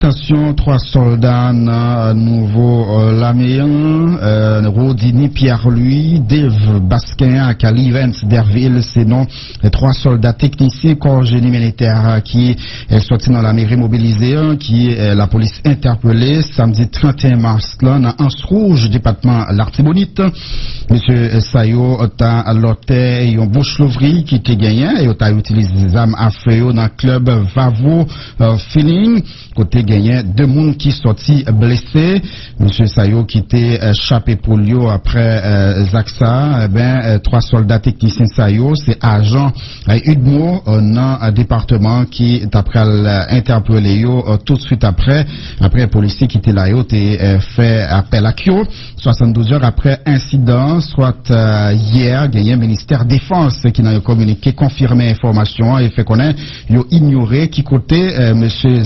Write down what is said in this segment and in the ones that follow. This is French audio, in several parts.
Arrestation 3 soldats nouveau Laméen, Rodini Pierre-Louis, Dave Basquin, Akali Vance Derville, c'est non les 3 soldats techniciens corps génie militaire qui est sorti dans la mairie mobilisée, qui la police interpellée samedi 31 mars là dans Anse Rouge, département l'Artibonite. Monsieur Sayo a loté un bouche l'ouvri qui était gagné et a utilisé des armes à feu dans le club Vavo Feeling. Côté gagné, 2 monde qui sorti blessés. Monsieur Sayo qui était chapé polio après Zaxa. 3 soldats techniciens Sayo, c'est agent Udmo dans un département qui d'après interpellé tout de suite après les policiers qui étaient là fait appel à Kyo 72 heures après incident soit hier gagné ministère défense qui n'a communiqué confirmé information et fait connaître yo ignoré qui côté monsieur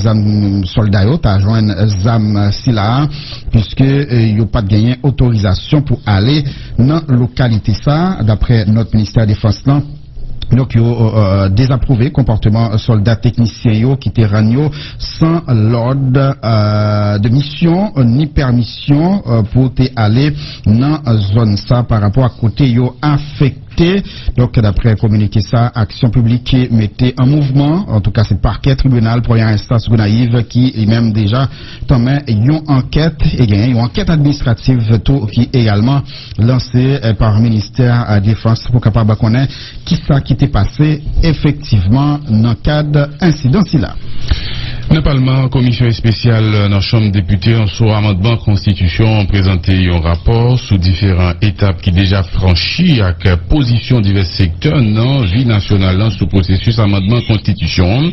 soldat yo t'a joindre Zam Sila puisque yo pas de gagné autorisation pour aller dans localité ça d'après notre ministère défense là. Donc, ils ont désapprouvé comportement soldats techniciens qui étaient ragno sans l'ordre de mission ni permission pour aller dans la zone ça par rapport à côté yo affecté. Donc, d'après communiqué ça, Action publique mettait en mouvement, en tout cas c'est parquet tribunal première instance Gonaïve qui lui-même déjà tombe une enquête et gagne une enquête administrative tout qui est également lancée par le ministère de la Défense pour capable connaître qui ça qui était passé effectivement dans le cadre incident là. Dans le Parlement, commission spéciale dans la Chambre des députés en sous amendement constitution présenté un rapport sous différentes étapes qui déjà franchies avec position divers secteurs dans vie nationale sous processus amendement constitution.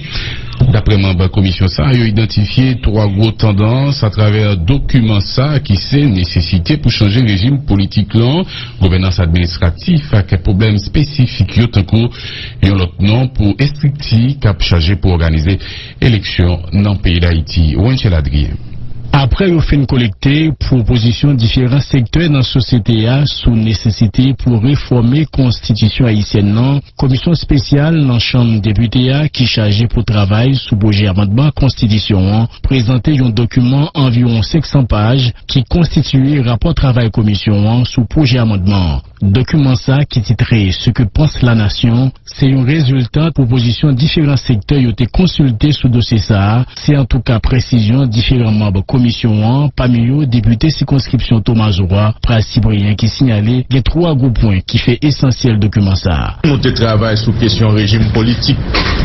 D'après membre de la commission ça, il a identifié 3 gros tendances à travers un document ça qui c'est nécessité pour changer le régime politique là, gouvernance administrative avec problème spécifique tant que un autre nom pour estricti cap chargé pour organiser élection dans le pays d'Haïti. Wenchel Adrien. Après au fin collecté propositions différents secteurs dans la société sous nécessité pour réformer constitution haïtienne non, commission spéciale dans la chambre députés qui chargée pour travail sous projet amendement constitution présenté un document environ 500 pages qui constitue rapport travail commission sous projet amendement. Document ça qui titré ce que pense la nation, c'est un résultat de propositions différents secteurs ont été consultés sous dossier ça, c'est en tout cas précision différents membres commission parmi eux député circonscription Thomas Zora, Prince Cyprien qui signalait les 3 gros points qui fait essentiel document ça. Nous travaillons sous question régime politique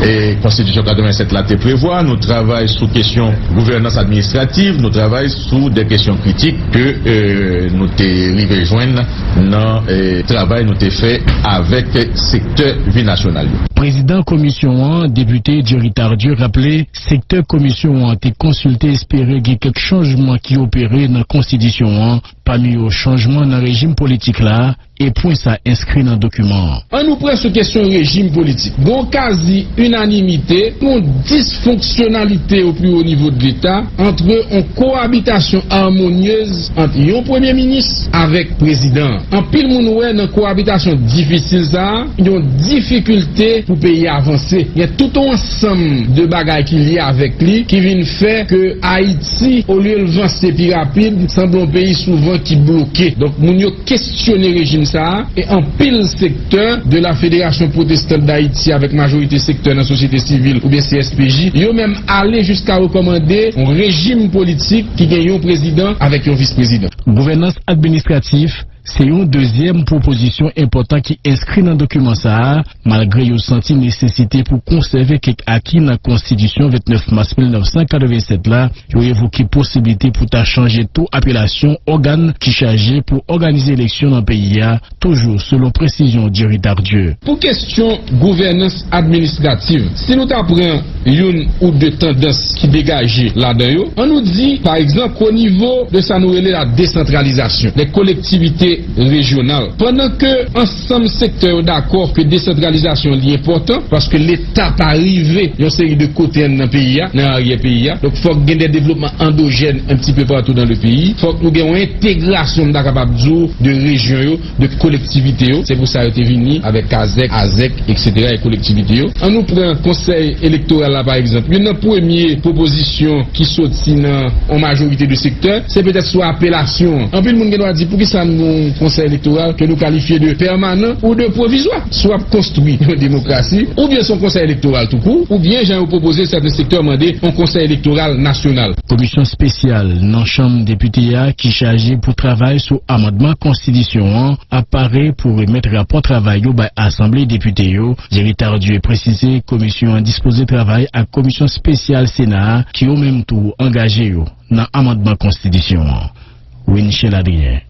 et constitution 87 là te prévoit, nous travaillons sous question gouvernance administrative, nous travaillons sous des questions critiques que nous te rejoindre dans travail nous te fait avec secteur vie nationale. Président commission 1, député Jerry Tardieu rappelé secteur commission 1 été consulté espérer qu'il y ait quelques changements qui opéraient dans la constitution 1 parmi aux changements dans le régime politique là et point ça inscrit dans le document. On nous prend sur question régime politique. Bon quasi unanimité, une dysfonctionnalité au plus haut niveau de l'État entre une cohabitation harmonieuse entre un premier ministre avec président. En pile moun wè dans cohabitation difficile ça, une difficulté pour pays avancer. Il y a tout un ensemble de bagages qui lié avec lui qui viennent faire que Haïti au lieu de avancer plus rapide semble un pays souvent qui bloqué. Donc moun yo questionner régime ça et en pile secteur de la Fédération protestante d'Haïti avec majorité secteur dans la société civile ou bien CSPJ, yo même aller jusqu'à recommander un régime politique qui gagne un président avec un vice-président. Gouvernance administrative c'est une deuxième proposition importante qui inscrit dans le document ça, malgré une senti nécessité pour conserver quelques acquis dans la Constitution 29 mars 1987 là, il a évoqué possibilité pour changer toute appellation organe qui chargé pour organiser l'élection dans le pays, toujours selon précision Jerry Tardieu. Pour question gouvernance administrative, si nous apprenons une ou deux tendances qui dégagent là-dedans, on nous dit par exemple qu'au niveau de ça nous relève la décentralisation, les collectivités et régional. Pendant que ensemble secteur d'accord que décentralisation est important parce que l'État pas arrivé une série de côtés dans le pays, dans l'arrière-pays. Donc il faut qu'il y ait des développements endogènes un petit peu partout dans le pays. Il faut que nous ayons une intégration de régions, de collectivités. C'est pour ça que nous sommes venus avec AZEC, etc. et collectivités. On nous prend un conseil électoral là par exemple. Une première proposition qui saute en majorité de secteurs, c'est peut-être soit appellation. En plus, le monde doit dire pour qui ça nous conseil électoral que nous qualifions de permanent ou de provisoire, soit construit en démocratie, ou bien son conseil électoral tout court, ou bien j'ai proposé certains secteurs demander un conseil électoral national. Commission spéciale dans la Chambre députés qui chargée pour travail sur amendement constitution apparaît pour remettre rapport travail au Assemblée députée. Jerry Tardieu précisé commission disposé travail à commission spéciale Sénat qui au même tour engagé dans amendement constitution. Winchell Adrien,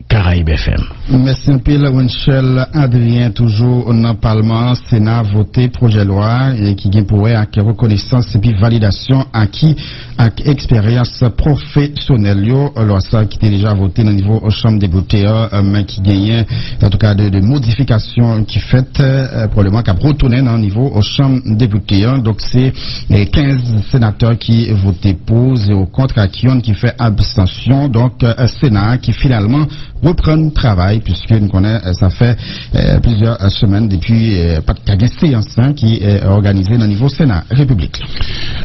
Caraïbes FM. Merci un peu, Winchell Adrien, toujours dans le Parlement, Sénat voté projet de loi et qui vient pour reconnaissance et puis validation acquis avec expérience professionnelle. Alors ça qui était déjà voté dans le niveau Chambre des députés, mais qui gagne en tout cas de modifications qui fait probablement qu'à retourner dans le niveau Chambre des députés. Donc c'est 15 sénateurs qui votaient pour, 0 contre, qui fait abstention. Donc Sénat qui finalement reprend le travail puisque nous connaissons, ça fait plusieurs semaines depuis pas de séance qui est organisée dans le niveau Sénat République.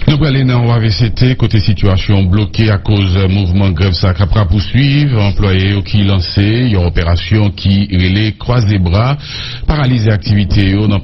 Nous allons dans OAVCT, côté situation bloquée à cause mouvement grève Sacrapra poursuivre, employés qui lancé une opération qui relève croise les bras, paralyser activité dans